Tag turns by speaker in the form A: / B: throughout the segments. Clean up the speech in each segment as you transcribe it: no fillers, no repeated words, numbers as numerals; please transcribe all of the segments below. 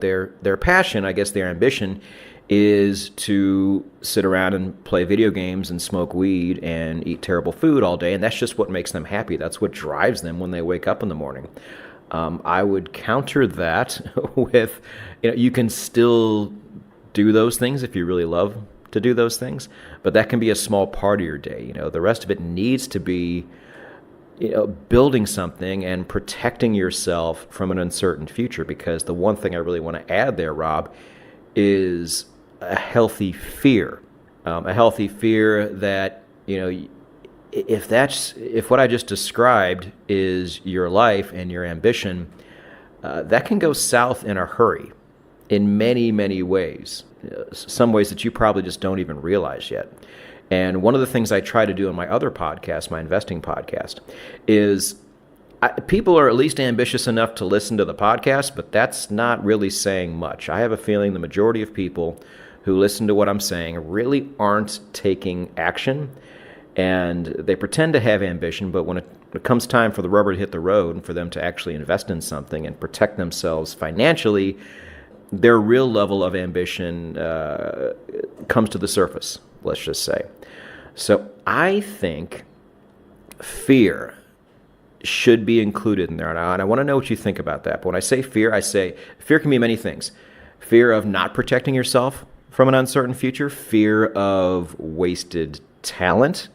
A: Their passion, I guess their ambition, is to sit around and play video games and smoke weed and eat terrible food all day, and that's just what makes them happy. That's what drives them when they wake up in the morning. I would counter that with, you can still do those things if you really love to do those things, but that can be a small part of your day. The rest of it needs to be, building something and protecting yourself from an uncertain future. Because the one thing I really want to add there, Rob, is a healthy fear. A healthy fear that, if what I just described is your life and your ambition, that can go south in a hurry in many, many ways. Some ways that you probably just don't even realize yet. And one of the things I try to do in my other podcast, my investing podcast, is people are at least ambitious enough to listen to the podcast, but that's not really saying much. I have a feeling the majority of people who listen to what I'm saying really aren't taking action, and they pretend to have ambition, but when it comes time for the rubber to hit the road and for them to actually invest in something and protect themselves financially, their real level of ambition comes to the surface, let's just say. So I think fear should be included in there. And I want to know what you think about that. But when I say fear can be many things. Fear of not protecting yourself from an uncertain future. Fear of wasted talent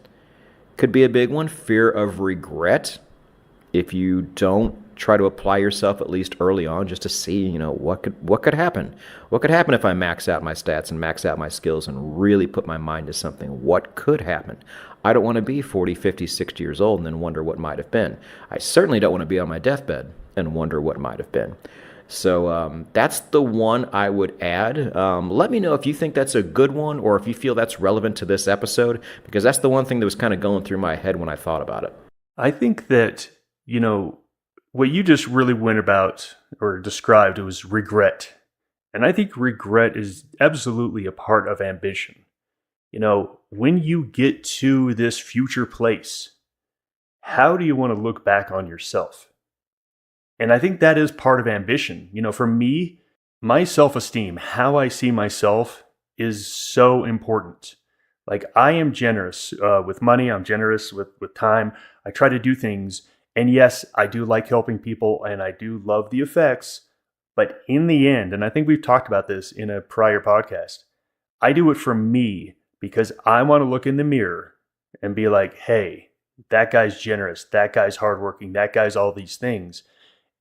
A: could be a big one. Fear of regret. If you don't try to apply yourself at least early on, just to see, what could happen. What could happen if I max out my stats and max out my skills and really put my mind to something? What could happen? I don't want to be 40, 50, 60 years old and then wonder what might have been. I certainly don't want to be on my deathbed and wonder what might have been. So that's the one I would add. Let me know if you think that's a good one or if you feel that's relevant to this episode, because that's the one thing that was kind of going through my head when I thought about it.
B: I think that, what you just really went about or described was regret. And I think regret is absolutely a part of ambition. When you get to this future place, how do you want to look back on yourself? And I think that is part of ambition. For me, my self-esteem, how I see myself, is so important. Like, I am generous with money. I'm generous with time. I try to do things. And yes, I do like helping people and I do love the effects. But in the end, and I think we've talked about this in a prior podcast, I do it for me because I want to look in the mirror and be like, hey, that guy's generous. That guy's hardworking. That guy's all these things.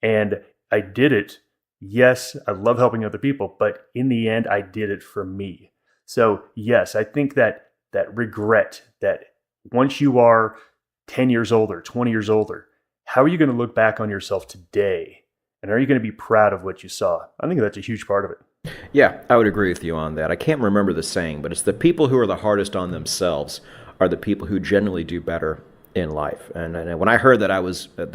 B: And I did it. Yes, I love helping other people, but in the end, I did it for me. So yes, I think that regret, that once you are 10 years older, 20 years older, how are you going to look back on yourself today? And are you going to be proud of what you saw? I think that's a huge part of it.
A: Yeah, I would agree with you on that. I can't remember the saying, but it's the people who are the hardest on themselves are the people who generally do better in life. And when I heard that, that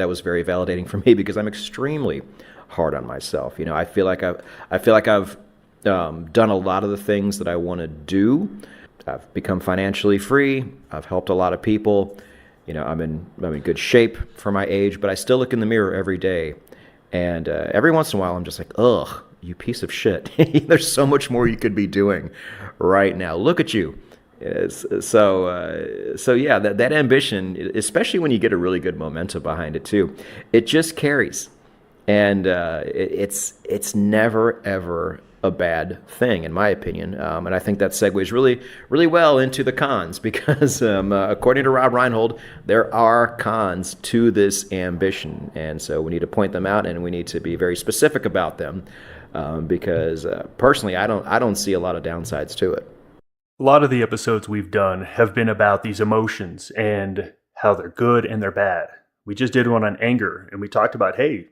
A: was very validating for me, because I'm extremely hard on myself. I feel like I've done a lot of the things that I want to do. I've become financially free. I've helped a lot of people. I'm in good shape for my age, but I still look in the mirror every day. And every once in a while, I'm just like, ugh, you piece of shit. There's so much more you could be doing right now. Look at you. So yeah, that ambition, especially when you get a really good momentum behind it too, it just carries. And it's never, ever a bad thing, in my opinion. And I think that segues really, really well into the cons, because according to Rob Reinhold, there are cons to this ambition. And so we need to point them out, and we need to be very specific about them, because personally, I don't see a lot of downsides to it.
B: A lot of the episodes we've done have been about these emotions and how they're good and they're bad. We just did one on anger, and we talked about, hey,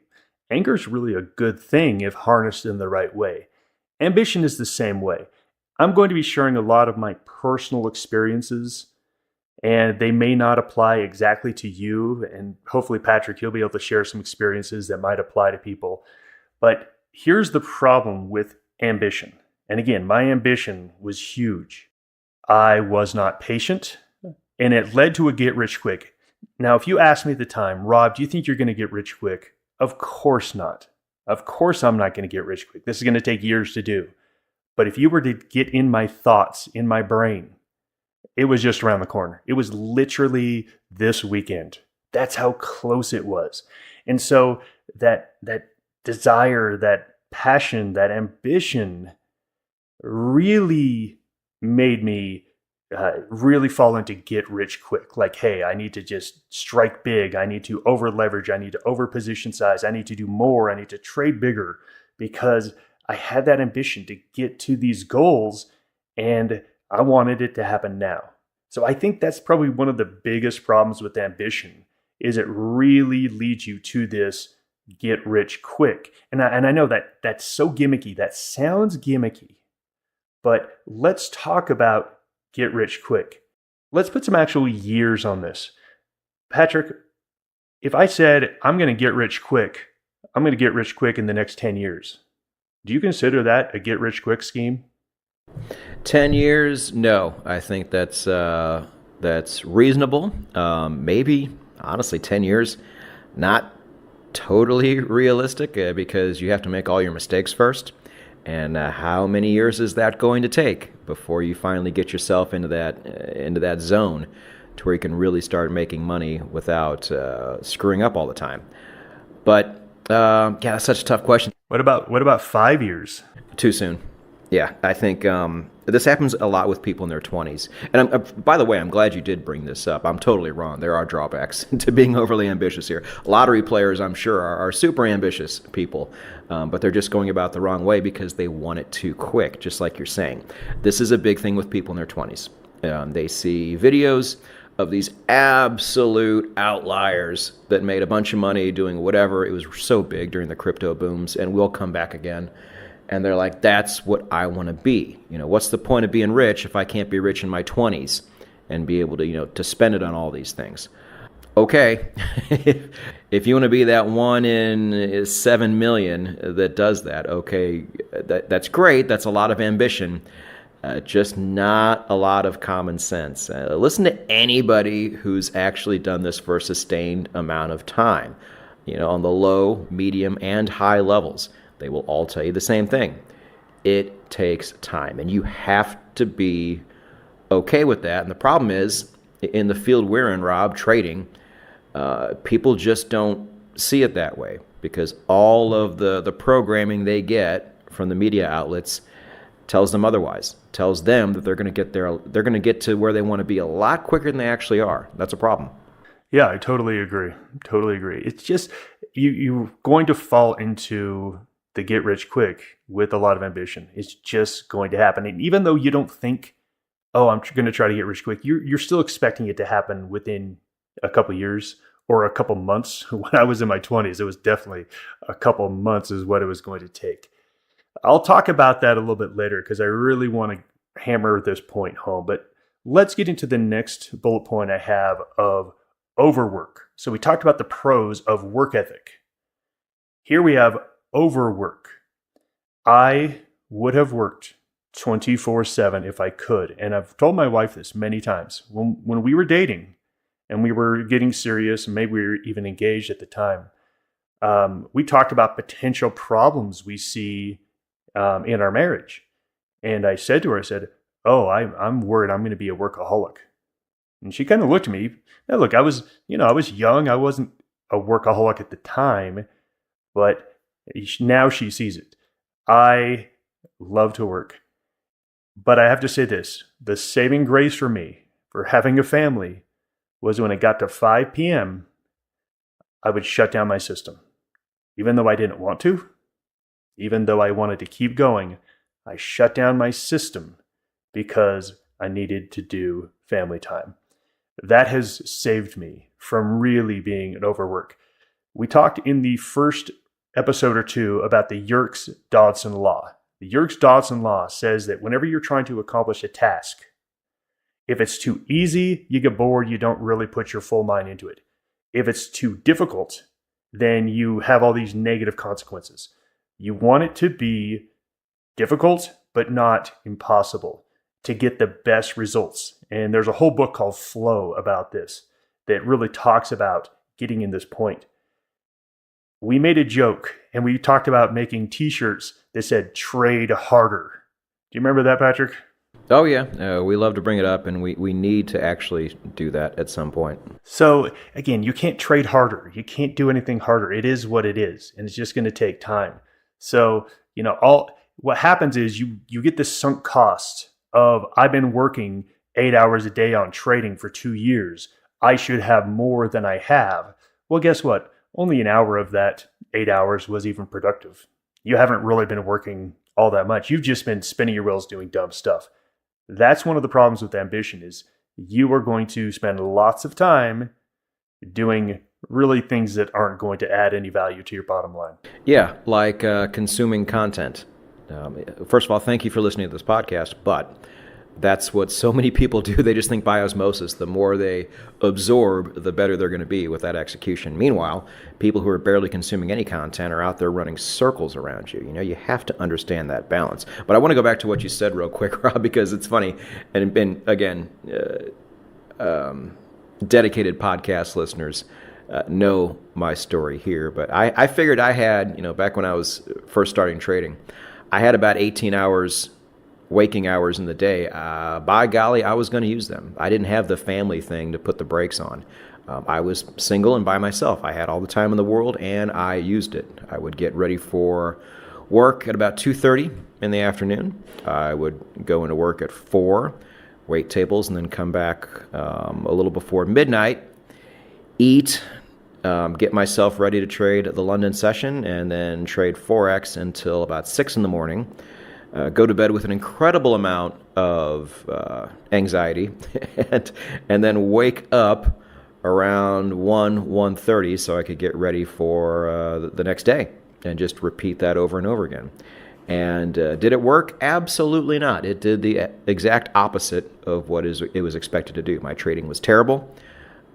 B: anger is really a good thing if harnessed in the right way. Ambition is the same way. I'm going to be sharing a lot of my personal experiences, and they may not apply exactly to you. And hopefully, Patrick, you'll be able to share some experiences that might apply to people. But here's the problem with ambition. And again, my ambition was huge. I was not patient, and it led to a get rich quick. Now, if you asked me at the time, Rob, do you think you're going to get rich quick? Of course not. Of course, I'm not going to get rich quick. This is going to take years to do. But if you were to get in my thoughts, in my brain, it was just around the corner. It was literally this weekend. That's how close it was. And so that desire, that passion, that ambition really made me really fall into get rich quick. Like, hey, I need to just strike big. I need to over leverage. I need to over position size. I need to do more. I need to trade bigger, because I had that ambition to get to these goals and I wanted it to happen now. So I think that's probably one of the biggest problems with ambition, is it really leads you to this get rich quick. And I know that that's so gimmicky. That sounds gimmicky. But let's talk about get rich quick. Let's put some actual years on this. Patrick, if I said I'm going to get rich quick, I'm going to get rich quick in the next 10 years. Do you consider that a get rich quick scheme?
A: 10 years? No, I think that's reasonable. Maybe, honestly, 10 years, not totally realistic, because you have to make all your mistakes first. And how many years is that going to take before you finally get yourself into that zone to where you can really start making money without screwing up all the time? But yeah, that's such a tough question.
B: What about 5 years?
A: Too soon. Yeah, I think this happens a lot with people in their 20s. And by the way, I'm glad you did bring this up. I'm totally wrong. There are drawbacks to being overly ambitious here. Lottery players, I'm sure, are super ambitious people, but they're just going about the wrong way because they want it too quick, just like you're saying. This is a big thing with people in their 20s. They see videos of these absolute outliers that made a bunch of money doing whatever. It was so big during the crypto booms and will come back again. And they're like, that's what I want to be. What's the point of being rich if I can't be rich in my 20s and be able to, to spend it on all these things? Okay, if you want to be that 1 in 7 million that does that, okay, that's great. That's a lot of ambition, just not a lot of common sense. Listen to anybody who's actually done this for a sustained amount of time, on the low, medium, and high levels. They will all tell you the same thing. It takes time, and you have to be okay with that. And the problem is, in the field we're in, Rob, trading, people just don't see it that way, because all of the programming they get from the media outlets tells them otherwise. Tells them that they're going to get to where they want to be a lot quicker than they actually are. That's a problem.
B: Yeah, I totally agree. It's just you're going to fall into the get rich quick with a lot of ambition. It's just going to happen. And even though you don't think, oh, I'm going to try to get rich quick, you're still expecting it to happen within a couple years or a couple months. When I was in my 20s, it was definitely a couple months is what it was going to take. I'll talk about that a little bit later because I really want to hammer this point home. But let's get into the next bullet point I have of overwork. So we talked about the pros of work ethic. Here we have overwork. I would have worked 24/7 if I could. And I've told my wife this many times. When we were dating and we were getting serious, and maybe we were even engaged at the time, we talked about potential problems we see in our marriage. And I said to her, oh, I'm worried I'm going to be a workaholic. And she kind of looked at me. Now, look, I was young. I wasn't a workaholic at the time, but now she sees it. I love to work. But I have to say this, the saving grace for me for having a family was when it got to 5 p.m., I would shut down my system. Even though I didn't want to, even though I wanted to keep going, I shut down my system because I needed to do family time. That has saved me from really being an overwork. We talked in the first episode or two about the Yerkes-Dodson law. The Yerkes-Dodson law says that whenever you're trying to accomplish a task, if it's too easy, you get bored, you don't really put your full mind into it. If it's too difficult, then you have all these negative consequences. You want it to be difficult, but not impossible to get the best results. And there's a whole book called Flow about this that really talks about getting in this point. We made a joke and we talked about making t-shirts that said trade harder. Do you remember that, Patrick?
A: Oh, yeah. We love to bring it up, and we need to actually do that at some point.
B: So again, you can't trade harder. You can't do anything harder. It is what it is, and it's just going to take time. So, all what happens is you get this sunk cost of I've been working 8 hours a day on trading for 2 years. I should have more than I have. Well, guess what? Only an hour of that 8 hours was even productive. You haven't really been working all that much. You've just been spinning your wheels doing dumb stuff. That's one of the problems with ambition is you are going to spend lots of time doing really things that aren't going to add any value to your bottom line.
A: Yeah, like consuming content. First of all, thank you for listening to this podcast, but that's what so many people do. They just think by osmosis. The more they absorb, the better they're going to be with that execution. Meanwhile, people who are barely consuming any content are out there running circles around you. You have to understand that balance. But I want to go back to what you said real quick, Rob, because it's funny. And again, dedicated podcast listeners know my story here. But I figured I had, back when I was first starting trading, I had about 18 hours waking hours in the day. By golly, I was going to use them. I didn't have the family thing to put the brakes on. I was single and by myself. I had all the time in the world, and I used it. I would get ready for work at about 2:30 in the afternoon. I would go into work at 4, wait tables, and then come back a little before midnight, eat, get myself ready to trade the London session, and then trade Forex until about 6 in the morning. Go to bed with an incredible amount of anxiety, and then wake up around 1:30 so I could get ready for the next day, and just repeat that over and over again. And did it work? Absolutely not. It did the exact opposite of what it was expected to do. My trading was terrible.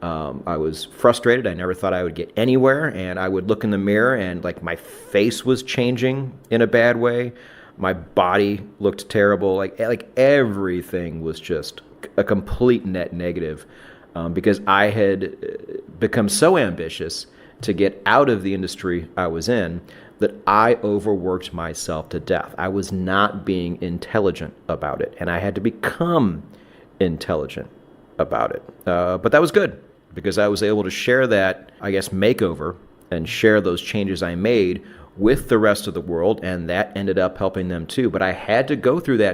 A: I was frustrated. I never thought I would get anywhere, and I would look in the mirror and my face was changing in a bad way. My body looked terrible. Like everything was just a complete net negative, because I had become so ambitious to get out of the industry I was in that I overworked myself to death. I was not being intelligent about it, and I had to become intelligent about it. But that was good, because I was able to share that, makeover, and share those changes I made with the rest of the world, and that ended up helping them too. But I had to go through that